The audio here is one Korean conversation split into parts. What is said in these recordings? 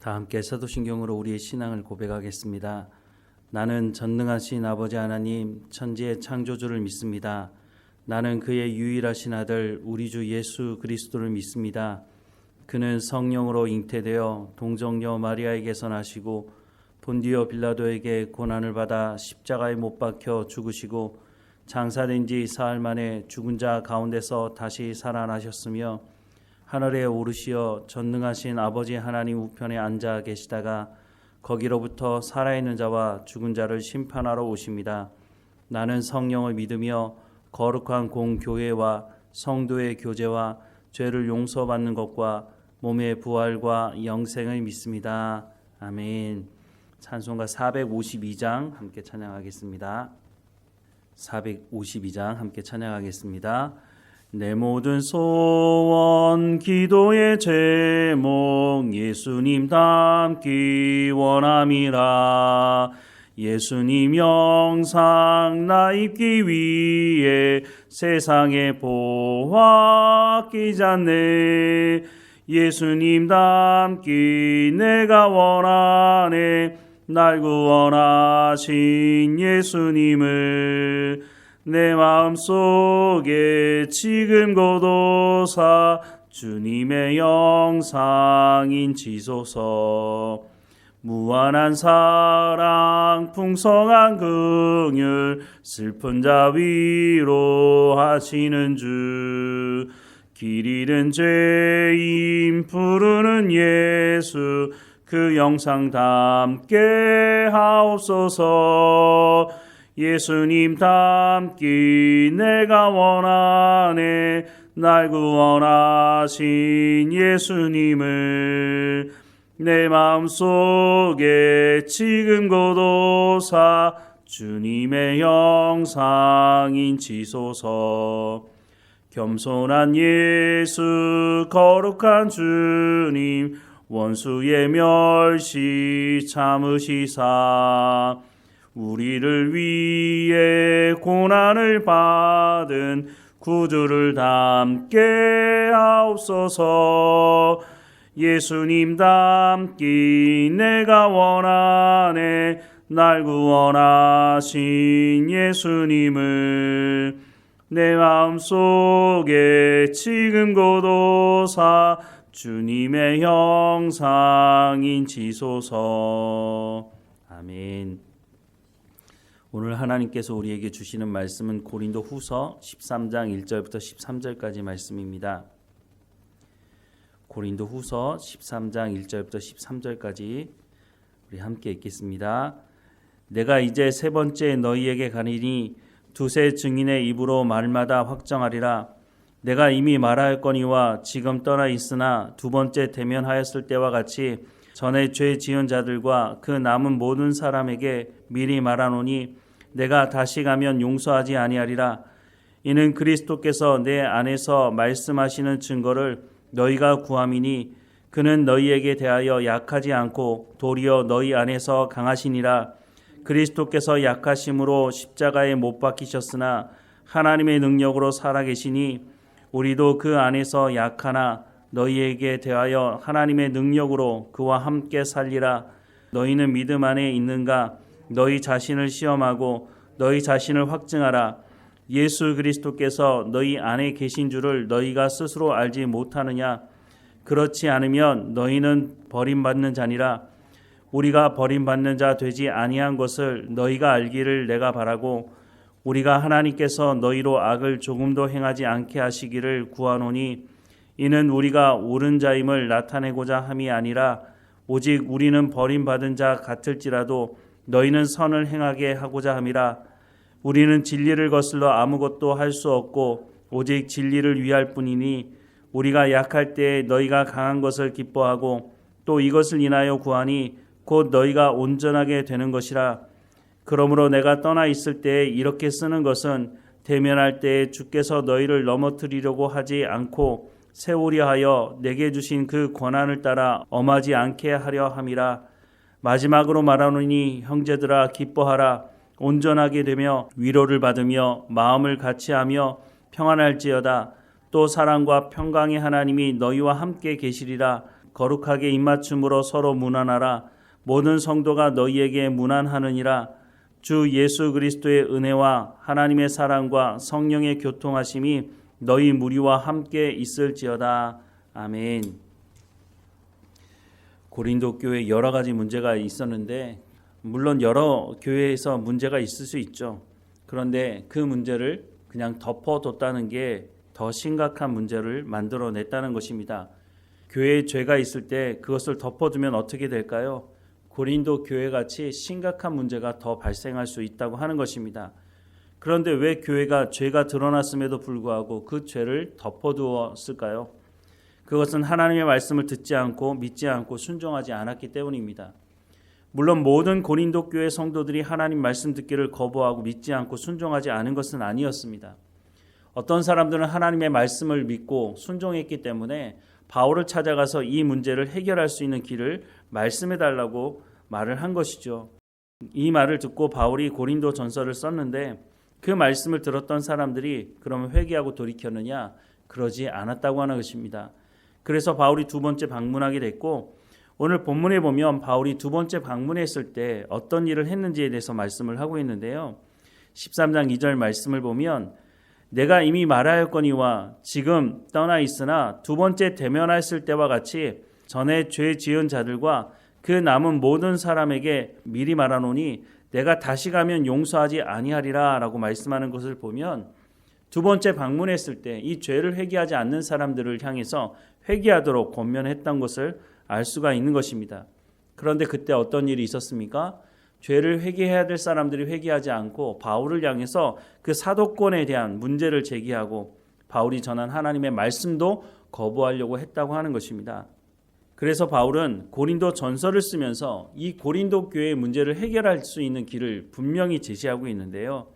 다 함께 사도신경으로 우리의 신앙을 고백하겠습니다. 나는 전능하신 아버지 하나님 천지의 창조주를 믿습니다. 나는 그의 유일하신 아들 우리 주 예수 그리스도를 믿습니다. 그는 성령으로 잉태되어 동정녀 마리아에게서 나시고 본디오 빌라도에게 고난을 받아 십자가에 못 박혀 죽으시고 장사된 지 사흘 만에 죽은 자 가운데서 다시 살아나셨으며 하늘에 오르시어 전능하신 아버지 하나님 우편에 앉아 계시다가 거기로부터 살아있는 자와 죽은 자를 심판하러 오십니다. 나는 성령을 믿으며 거룩한 공교회와 성도의 교제와 죄를 용서받는 것과 몸의 부활과 영생을 믿습니다. 아멘. 찬송가 452장 함께 찬양하겠습니다. 452장 함께 찬양하겠습니다. 내 모든 소원 기도의 제목 예수님 닮기 원함이라. 예수님 영상 나 입기 위해 세상에 보아 끼잖네. 예수님 닮기 내가 원하네. 날 구원하신 예수님을 내 마음속에 지금 고도사 주님의 영상 인치소서. 무한한 사랑 풍성한 긍휼 슬픈 자 위로하시는 주. 길 잃은 죄인 부르는 예수 그 영상 담게 하옵소서. 예수님 닮기 내가 원하네. 날 구원하신 예수님을 내 마음속에 지금 고도사 주님의 영상 인치소서. 겸손한 예수 거룩한 주님 원수의 멸시 참으시사 우리를 위해 고난을 받은 구주를 닮게 하옵소서. 예수님 닮기 내가 원하네. 날 구원하신 예수님을 내 마음속에 지금 고도사 주님의 형상 인치소서. 아멘. 오늘 하나님께서 우리에게 주시는 말씀은 고린도 후서 13장 1절부터 13절까지 말씀입니다. 고린도 후서 13장 1절부터 13절까지 우리 함께 읽겠습니다. 내가 이제 세 번째 너희에게 가니니 두세 증인의 입으로 말마다 확정하리라. 내가 이미 말하였거니와 지금 떠나 있으나 두 번째 대면하였을 때와 같이 전에 죄 지은 자들과 그 남은 모든 사람에게 미리 말하노니 내가 다시 가면 용서하지 아니하리라. 이는 그리스도께서 내 안에서 말씀하시는 증거를 너희가 구함이니 그는 너희에게 대하여 약하지 않고 도리어 너희 안에서 강하시니라. 그리스도께서 약하심으로 십자가에 못 박히셨으나 하나님의 능력으로 살아계시니 우리도 그 안에서 약하나 너희에게 대하여 하나님의 능력으로 그와 함께 살리라. 너희는 믿음 안에 있는가? 너희 자신을 시험하고 너희 자신을 확증하라. 예수 그리스도께서 너희 안에 계신 줄을 너희가 스스로 알지 못하느냐? 그렇지 않으면 너희는 버림받는 자니라. 우리가 버림받는 자 되지 아니한 것을 너희가 알기를 내가 바라고 우리가 하나님께서 너희로 악을 조금도 행하지 않게 하시기를 구하노니 이는 우리가 옳은 자임을 나타내고자 함이 아니라 오직 우리는 버림받은 자 같을지라도 너희는 선을 행하게 하고자 함이라. 우리는 진리를 거슬러 아무것도 할 수 없고 오직 진리를 위할 뿐이니 우리가 약할 때에 너희가 강한 것을 기뻐하고 또 이것을 인하여 구하니 곧 너희가 온전하게 되는 것이라. 그러므로 내가 떠나 있을 때에 이렇게 쓰는 것은 대면할 때에 주께서 너희를 넘어뜨리려고 하지 않고 세우려 하여 내게 주신 그 권한을 따라 엄하지 않게 하려 함이라. 마지막으로 말하노니 형제들아 기뻐하라. 온전하게 되며 위로를 받으며 마음을 같이하며 평안할지어다. 또 사랑과 평강의 하나님이 너희와 함께 계시리라. 거룩하게 입맞춤으로 서로 문안하라. 모든 성도가 너희에게 문안하느니라. 주 예수 그리스도의 은혜와 하나님의 사랑과 성령의 교통하심이 너희 무리와 함께 있을지어다. 아멘. 고린도 교회에 여러 가지 문제가 있었는데 물론 여러 교회에서 문제가 있을 수 있죠. 그런데 그 문제를 그냥 덮어뒀다는 게 더 심각한 문제를 만들어냈다는 것입니다. 교회에 죄가 있을 때 그것을 덮어두면 어떻게 될까요? 고린도 교회같이 심각한 문제가 더 발생할 수 있다고 하는 것입니다. 그런데 왜 교회가 죄가 드러났음에도 불구하고 그 죄를 덮어두었을까요? 그것은 하나님의 말씀을 듣지 않고 믿지 않고 순종하지 않았기 때문입니다. 물론 모든 고린도 교회 성도들이 하나님 말씀 듣기를 거부하고 믿지 않고 순종하지 않은 것은 아니었습니다. 어떤 사람들은 하나님의 말씀을 믿고 순종했기 때문에 바울을 찾아가서 이 문제를 해결할 수 있는 길을 말씀해 달라고 말을 한 것이죠. 이 말을 듣고 바울이 고린도 전서를 썼는데 그 말씀을 들었던 사람들이 그러면 회개하고 돌이켰느냐? 그러지 않았다고 하는 것입니다. 그래서 바울이 두 번째 방문하게 됐고 오늘 본문에 보면 바울이 두 번째 방문했을 때 어떤 일을 했는지에 대해서 말씀을 하고 있는데요. 13장 2절 말씀을 보면 내가 이미 말하였거니와 지금 떠나 있으나 두 번째 대면하였을 때와 같이 전에 죄 지은 자들과 그 남은 모든 사람에게 미리 말하노니 내가 다시 가면 용서하지 아니하리라 라고 말씀하는 것을 보면 두 번째 방문했을 때 이 죄를 회개하지 않는 사람들을 향해서 회개하도록 권면했던 것을 알 수가 있는 것입니다. 그런데 그때 어떤 일이 있었습니까? 죄를 회개해야 될 사람들이 회개하지 않고 바울을 향해서 그 사도권에 대한 문제를 제기하고 바울이 전한 하나님의 말씀도 거부하려고 했다고 하는 것입니다. 그래서 바울은 고린도 전서를 쓰면서 이 고린도 교회의 문제를 해결할 수 있는 길을 분명히 제시하고 있는데요.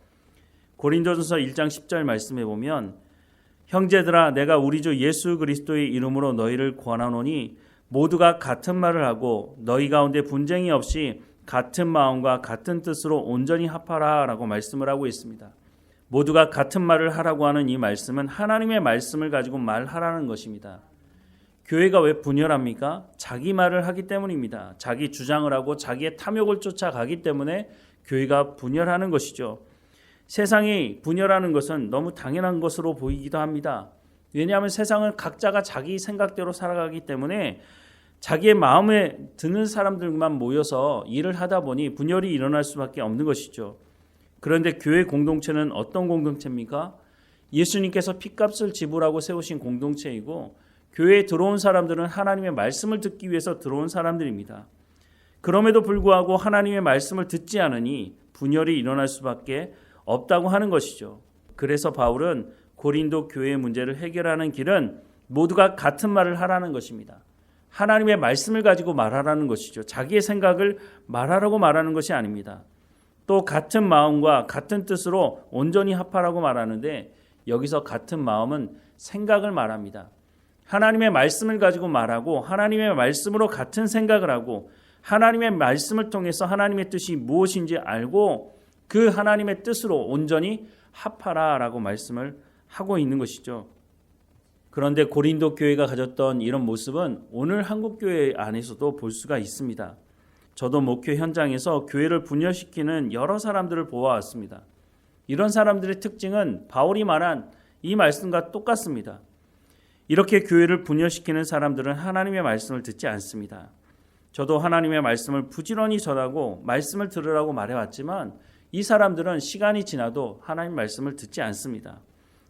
고린도전서 1장 10절 말씀에 보면 형제들아 내가 우리 주 예수 그리스도의 이름으로 너희를 권하노니 모두가 같은 말을 하고 너희 가운데 분쟁이 없이 같은 마음과 같은 뜻으로 온전히 합하라 라고 말씀을 하고 있습니다. 모두가 같은 말을 하라고 하는 이 말씀은 하나님의 말씀을 가지고 말하라는 것입니다. 교회가 왜 분열합니까? 자기 말을 하기 때문입니다. 자기 주장을 하고 자기의 탐욕을 쫓아가기 때문에 교회가 분열하는 것이죠. 세상이 분열하는 것은 너무 당연한 것으로 보이기도 합니다. 왜냐하면 세상은 각자가 자기 생각대로 살아가기 때문에 자기의 마음에 드는 사람들만 모여서 일을 하다 보니 분열이 일어날 수밖에 없는 것이죠. 그런데 교회 공동체는 어떤 공동체입니까? 예수님께서 핏값을 지불하고 세우신 공동체이고 교회에 들어온 사람들은 하나님의 말씀을 듣기 위해서 들어온 사람들입니다. 그럼에도 불구하고 하나님의 말씀을 듣지 않으니 분열이 일어날 수밖에 없다고 하는 것이죠. 그래서 바울은 고린도 교회의 문제를 해결하는 길은 모두가 같은 말을 하라는 것입니다. 하나님의 말씀을 가지고 말하라는 것이죠. 자기의 생각을 말하라고 말하는 것이 아닙니다. 또 같은 마음과 같은 뜻으로 온전히 합하라고 말하는데 여기서 같은 마음은 생각을 말합니다. 하나님의 말씀을 가지고 말하고 하나님의 말씀으로 같은 생각을 하고 하나님의 말씀을 통해서 하나님의 뜻이 무엇인지 알고 그 하나님의 뜻으로 온전히 합하라라고 말씀을 하고 있는 것이죠. 그런데 고린도 교회가 가졌던 이런 모습은 오늘 한국 교회 안에서도 볼 수가 있습니다. 저도 목회 현장에서 교회를 분열시키는 여러 사람들을 보아왔습니다. 이런 사람들의 특징은 바울이 말한 이 말씀과 똑같습니다. 이렇게 교회를 분열시키는 사람들은 하나님의 말씀을 듣지 않습니다. 저도 하나님의 말씀을 부지런히 전하고 말씀을 들으라고 말해왔지만 이 사람들은 시간이 지나도 하나님 말씀을 듣지 않습니다.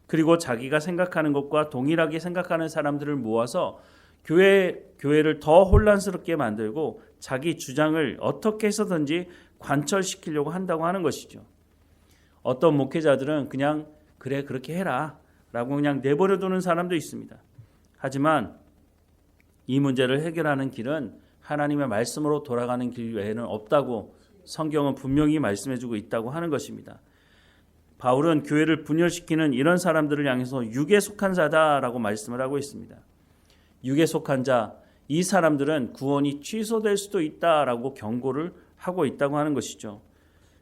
그리고 자기가 생각하는 것과 동일하게 생각하는 사람들을 모아서 교회를 더 혼란스럽게 만들고 자기 주장을 어떻게 해서든지 관철시키려고 한다고 하는 것이죠. 어떤 목회자들은 그냥 그래 그렇게 해라 라고 그냥 내버려두는 사람도 있습니다. 하지만 이 문제를 해결하는 길은 하나님의 말씀으로 돌아가는 길 외에는 없다고 성경은 분명히 말씀해주고 있다고 하는 것입니다. 바울은 교회를 분열시키는 이런 사람들을 향해서 육에 속한 자다라고 말씀을 하고 있습니다. 육에 속한 자, 이 사람들은 구원이 취소될 수도 있다라고 경고를 하고 있다고 하는 것이죠.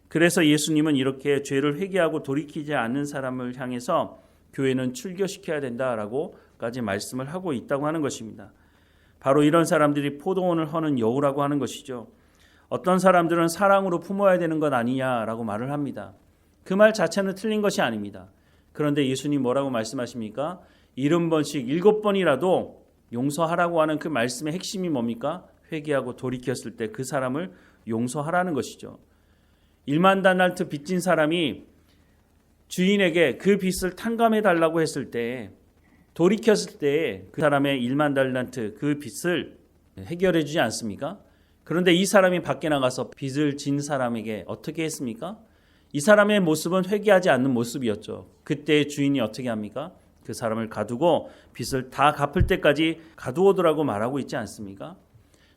그래서 예수님은 이렇게 죄를 회개하고 돌이키지 않는 사람을 향해서 교회는 출교시켜야 된다라고까지 말씀을 하고 있다고 하는 것입니다. 바로 이런 사람들이 포도원을 허는 여우라고 하는 것이죠. 어떤 사람들은 사랑으로 품어야 되는 것 아니냐라고 말을 합니다. 그 말 자체는 틀린 것이 아닙니다. 그런데 예수님 뭐라고 말씀하십니까? 70번씩 7번이라도 용서하라고 하는 그 말씀의 핵심이 뭡니까? 회개하고 돌이켰을 때 그 사람을 용서하라는 것이죠. 1만 달란트 빚진 사람이 주인에게 그 빚을 탕감해 달라고 했을 때, 돌이켰을 때 그 사람의 1만 달란트 그 빚을 해결해 주지 않습니까? 그런데 이 사람이 밖에 나가서 빚을 진 사람에게 어떻게 했습니까? 이 사람의 모습은 회개하지 않는 모습이었죠. 그때 주인이 어떻게 합니까? 그 사람을 가두고 빚을 다 갚을 때까지 가두어두라고 말하고 있지 않습니까?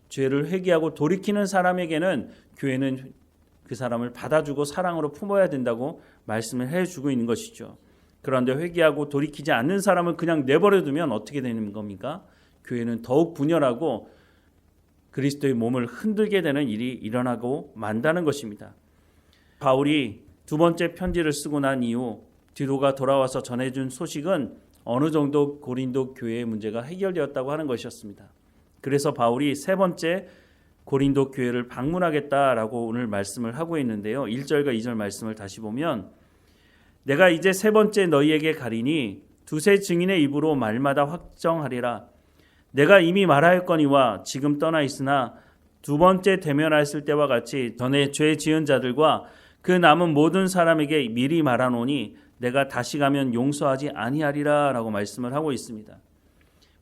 죄를 회개하고 돌이키는 사람에게는 교회는 그 사람을 받아주고 사랑으로 품어야 된다고 말씀을 해주고 있는 것이죠. 그런데 회개하고 돌이키지 않는 사람을 그냥 내버려두면 어떻게 되는 겁니까? 교회는 더욱 분열하고 그리스도의 몸을 흔들게 되는 일이 일어나고 만다는 것입니다. 바울이 두 번째 편지를 쓰고 난 이후 디도가 돌아와서 전해준 소식은 어느 정도 고린도 교회의 문제가 해결되었다고 하는 것이었습니다. 그래서 바울이 세 번째 고린도 교회를 방문하겠다라고 오늘 말씀을 하고 있는데요. 1절과 2절 말씀을 다시 보면 내가 이제 세 번째 너희에게 가리니 두세 증인의 입으로 말마다 확정하리라. 내가 이미 말하였거니와 지금 떠나 있으나 두 번째 대면하였을 때와 같이 전에 죄 지은 자들과 그 남은 모든 사람에게 미리 말하노니 내가 다시 가면 용서하지 아니하리라 라고 말씀을 하고 있습니다.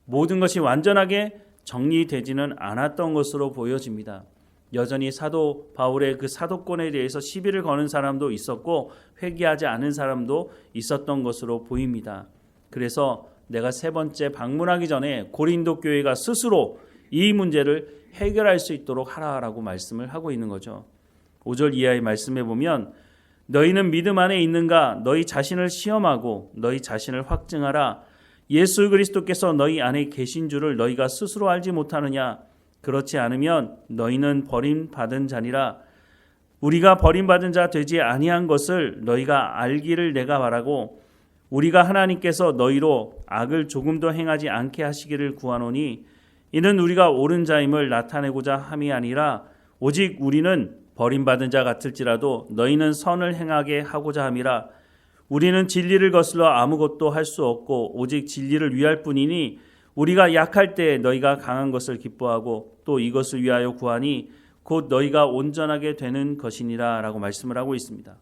모든 것이 완전하게 정리되지는 않았던 것으로 보여집니다. 여전히 사도 바울의 그 사도권에 대해서 시비를 거는 사람도 있었고 회개하지 않은 사람도 있었던 것으로 보입니다. 그래서 내가 세 번째 방문하기 전에 고린도 교회가 스스로 이 문제를 해결할 수 있도록 하라라고 말씀을 하고 있는 거죠. 5절 이하의 말씀에 보면 너희는 믿음 안에 있는가? 너희 자신을 시험하고 너희 자신을 확증하라. 예수 그리스도께서 너희 안에 계신 줄을 너희가 스스로 알지 못하느냐? 그렇지 않으면 너희는 버림받은 자니라. 우리가 버림받은 자 되지 아니한 것을 너희가 알기를 내가 바라고 우리가 하나님께서 너희로 악을 조금도 행하지 않게 하시기를 구하노니 이는 우리가 옳은 자임을 나타내고자 함이 아니라 오직 우리는 버림받은 자 같을지라도 너희는 선을 행하게 하고자 함이라. 우리는 진리를 거슬러 아무것도 할 수 없고 오직 진리를 위할 뿐이니 우리가 약할 때 너희가 강한 것을 기뻐하고 또 이것을 위하여 구하니 곧 너희가 온전하게 되는 것이니라 라고 말씀을 하고 있습니다.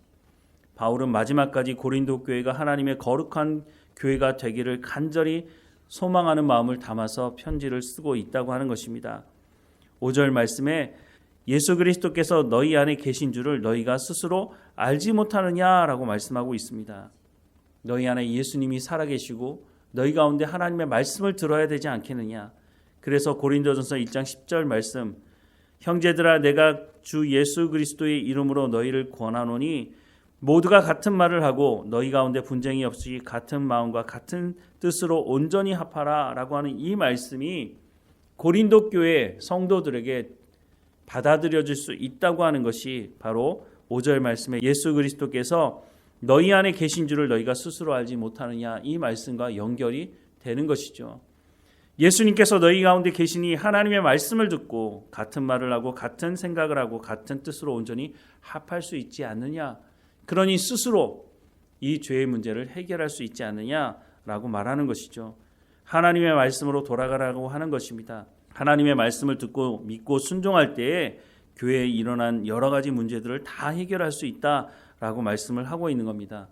바울은 마지막까지 고린도 교회가 하나님의 거룩한 교회가 되기를 간절히 소망하는 마음을 담아서 편지를 쓰고 있다고 하는 것입니다. 5절 말씀에 예수 그리스도께서 너희 안에 계신 줄을 너희가 스스로 알지 못하느냐라고 말씀하고 있습니다. 너희 안에 예수님이 살아계시고 너희 가운데 하나님의 말씀을 들어야 되지 않겠느냐. 그래서 고린도전서 1장 10절 말씀 형제들아 내가 주 예수 그리스도의 이름으로 너희를 권하노니 모두가 같은 말을 하고 너희 가운데 분쟁이 없이 같은 마음과 같은 뜻으로 온전히 합하라 라고 하는 이 말씀이 고린도 교회 성도들에게 받아들여질 수 있다고 하는 것이 바로 5절 말씀에 예수 그리스도께서 너희 안에 계신 줄을 너희가 스스로 알지 못하느냐 이 말씀과 연결이 되는 것이죠. 예수님께서 너희 가운데 계시니 하나님의 말씀을 듣고 같은 말을 하고 같은 생각을 하고 같은 뜻으로 온전히 합할 수 있지 않느냐. 그러니 스스로 이 죄의 문제를 해결할 수 있지 않느냐라고 말하는 것이죠. 하나님의 말씀으로 돌아가라고 하는 것입니다. 하나님의 말씀을 듣고 믿고 순종할 때에 교회에 일어난 여러 가지 문제들을 다 해결할 수 있다라고 말씀을 하고 있는 겁니다.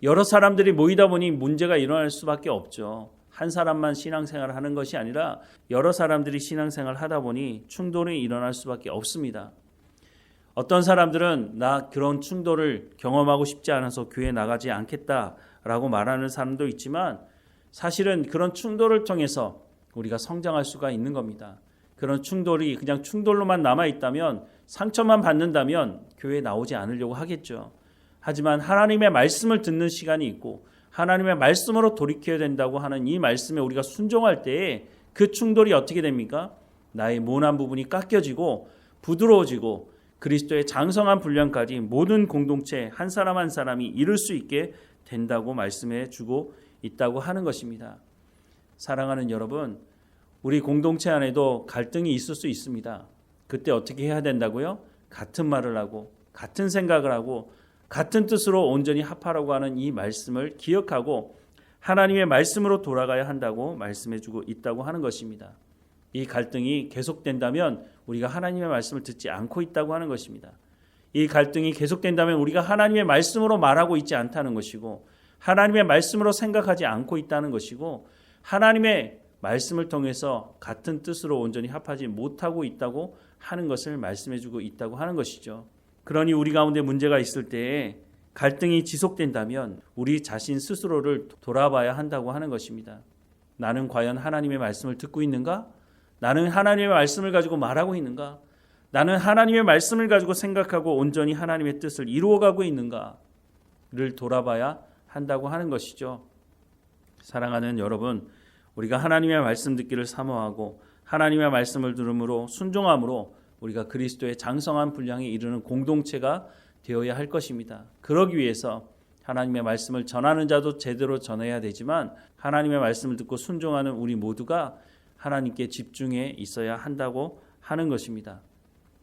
여러 사람들이 모이다 보니 문제가 일어날 수밖에 없죠. 한 사람만 신앙생활을 하는 것이 아니라 여러 사람들이 신앙생활을 하다 보니 충돌이 일어날 수밖에 없습니다. 어떤 사람들은 나 그런 충돌을 경험하고 싶지 않아서 교회에 나가지 않겠다라고 말하는 사람도 있지만 사실은 그런 충돌을 통해서 우리가 성장할 수가 있는 겁니다. 그런 충돌이 그냥 충돌로만 남아있다면 상처만 받는다면 교회에 나오지 않으려고 하겠죠. 하지만 하나님의 말씀을 듣는 시간이 있고 하나님의 말씀으로 돌이켜야 된다고 하는 이 말씀에 우리가 순종할 때에 그 충돌이 어떻게 됩니까? 나의 모난 부분이 깎여지고 부드러워지고 그리스도의 장성한 분량까지 모든 공동체 한 사람 한 사람이 이룰 수 있게 된다고 말씀해 주고 있다고 하는 것입니다. 사랑하는 여러분, 우리 공동체 안에도 갈등이 있을 수 있습니다. 그때 어떻게 해야 된다고요? 같은 말을 하고 같은 생각을 하고 같은 뜻으로 온전히 합하라고 하는 이 말씀을 기억하고 하나님의 말씀으로 돌아가야 한다고 말씀해주고 있다고 하는 것입니다. 이 갈등이 계속된다면 우리가 하나님의 말씀을 듣지 않고 있다고 하는 것입니다. 이 갈등이 계속된다면 우리가 하나님의 말씀으로 말하고 있지 않다는 것이고 하나님의 말씀으로 생각하지 않고 있다는 것이고 하나님의 말씀을 통해서 같은 뜻으로 온전히 합하지 못하고 있다고 하는 것을 말씀해주고 있다고 하는 것이죠. 그러니 우리 가운데 문제가 있을 때에 갈등이 지속된다면 우리 자신 스스로를 돌아봐야 한다고 하는 것입니다. 나는 과연 하나님의 말씀을 듣고 있는가? 나는 하나님의 말씀을 가지고 말하고 있는가? 나는 하나님의 말씀을 가지고 생각하고 온전히 하나님의 뜻을 이루어가고 있는가를 돌아봐야 한다고 하는 것이죠. 사랑하는 여러분, 우리가 하나님의 말씀 듣기를 사모하고 하나님의 말씀을 들음으로 순종함으로 우리가 그리스도의 장성한 분량에 이르는 공동체가 되어야 할 것입니다. 그러기 위해서 하나님의 말씀을 전하는 자도 제대로 전해야 되지만 하나님의 말씀을 듣고 순종하는 우리 모두가 하나님께 집중해 있어야 한다고 하는 것입니다.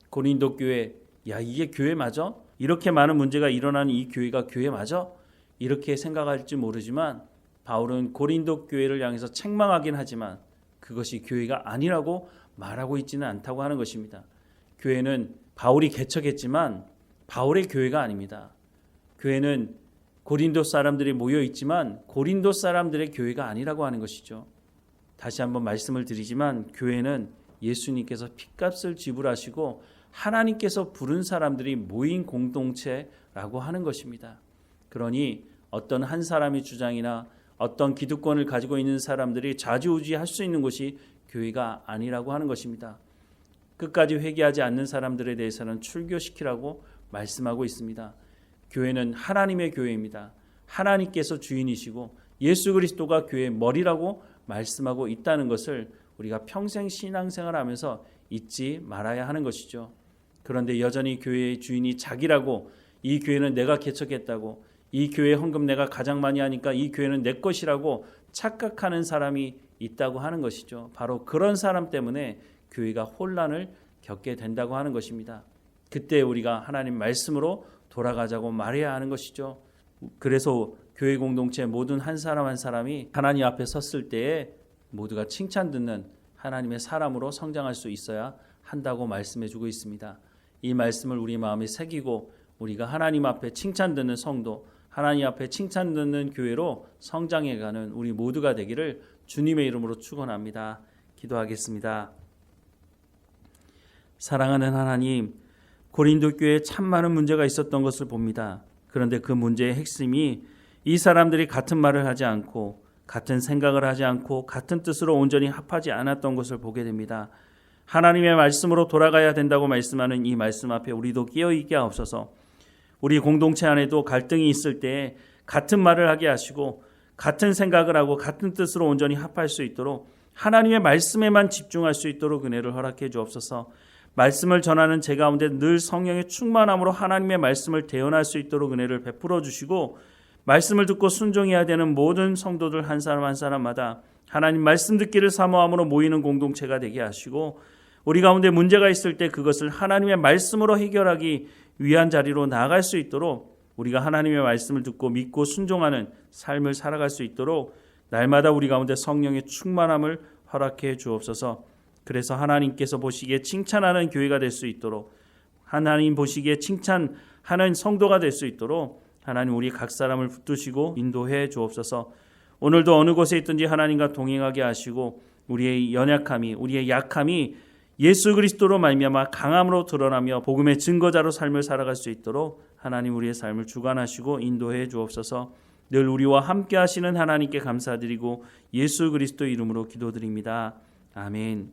고린도 교회, 야 이게 교회 맞아? 이렇게 많은 문제가 일어나는 이 교회가 교회 맞아? 이렇게 생각할지 모르지만 바울은 고린도 교회를 향해서 책망하긴 하지만 그것이 교회가 아니라고 말하고 있지는 않다고 하는 것입니다. 교회는 바울이 개척했지만 바울의 교회가 아닙니다. 교회는 고린도 사람들이 모여 있지만 고린도 사람들의 교회가 아니라고 하는 것이죠. 다시 한번 말씀을 드리지만 교회는 예수님께서 핏값을 지불하시고 하나님께서 부른 사람들이 모인 공동체라고 하는 것입니다. 그러니 어떤 한 사람의 주장이나 어떤 기득권을 가지고 있는 사람들이 좌지우지할 수 있는 곳이 교회가 아니라고 하는 것입니다. 끝까지 회개하지 않는 사람들에 대해서는 출교시키라고 말씀하고 있습니다. 교회는 하나님의 교회입니다. 하나님께서 주인이시고 예수 그리스도가 교회의 머리라고 말씀하고 있다는 것을 우리가 평생 신앙생활하면서 잊지 말아야 하는 것이죠. 그런데 여전히 교회의 주인이 자기라고 이 교회는 내가 개척했다고 이 교회 헌금 내가 가장 많이 하니까 이 교회는 내 것이라고 착각하는 사람이 있다고 하는 것이죠. 바로 그런 사람 때문에 교회가 혼란을 겪게 된다고 하는 것입니다. 그때 우리가 하나님 말씀으로 돌아가자고 말해야 하는 것이죠. 그래서 교회 공동체 모든 한 사람 한 사람이 하나님 앞에 섰을 때에 모두가 칭찬 듣는 하나님의 사람으로 성장할 수 있어야 한다고 말씀해 주고 있습니다. 이 말씀을 우리 마음에 새기고 우리가 하나님 앞에 칭찬 듣는 성도, 하나님 앞에 칭찬 듣는 교회로 성장해가는 우리 모두가 되기를 주님의 이름으로 축원합니다. 기도하겠습니다. 사랑하는 하나님, 고린도 교회에 참 많은 문제가 있었던 것을 봅니다. 그런데 그 문제의 핵심이 이 사람들이 같은 말을 하지 않고 같은 생각을 하지 않고 같은 뜻으로 온전히 합하지 않았던 것을 보게 됩니다. 하나님의 말씀으로 돌아가야 된다고 말씀하는 이 말씀 앞에 우리도 끼어있게 하옵소서. 우리 공동체 안에도 갈등이 있을 때 같은 말을 하게 하시고 같은 생각을 하고 같은 뜻으로 온전히 합할 수 있도록 하나님의 말씀에만 집중할 수 있도록 은혜를 허락해 주옵소서. 말씀을 전하는 제 가운데 늘 성령의 충만함으로 하나님의 말씀을 대언할 수 있도록 은혜를 베풀어 주시고 말씀을 듣고 순종해야 되는 모든 성도들 한 사람 한 사람마다 하나님 말씀 듣기를 사모함으로 모이는 공동체가 되게 하시고 우리 가운데 문제가 있을 때 그것을 하나님의 말씀으로 해결하기 위한 자리로 나아갈 수 있도록 우리가 하나님의 말씀을 듣고 믿고 순종하는 삶을 살아갈 수 있도록 날마다 우리 가운데 성령의 충만함을 허락해 주옵소서. 그래서 하나님께서 보시기에 칭찬하는 교회가 될 수 있도록 하나님 보시기에 칭찬하는 성도가 될 수 있도록 하나님 우리 각 사람을 붙드시고 인도해 주옵소서. 오늘도 어느 곳에 있든지 하나님과 동행하게 하시고 우리의 연약함이 우리의 약함이 예수 그리스도로 말미암아 강함으로 드러나며 복음의 증거자로 삶을 살아갈 수 있도록 하나님 우리의 삶을 주관하시고 인도해 주옵소서. 늘 우리와 함께 하시는 하나님께 감사드리고 예수 그리스도 이름으로 기도드립니다. 아멘.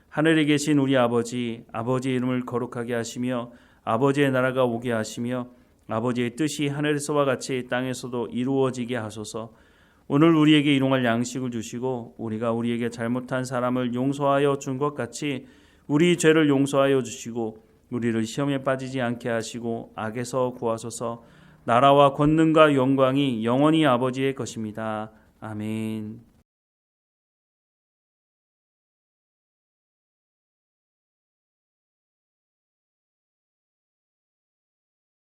하늘에 계신 우리 아버지, 아버지의 이름을 거룩하게 하시며 아버지의 나라가 오게 하시며 아버지의 뜻이 하늘에서와 같이 땅에서도 이루어지게 하소서. 오늘 우리에게 일용할 양식을 주시고 우리가 우리에게 잘못한 사람을 용서하여 준 것 같이 우리 죄를 용서하여 주시고 우리를 시험에 빠지지 않게 하시고 악에서 구하소서. 나라와 권능과 영광이 영원히 아버지의 것입니다. 아멘.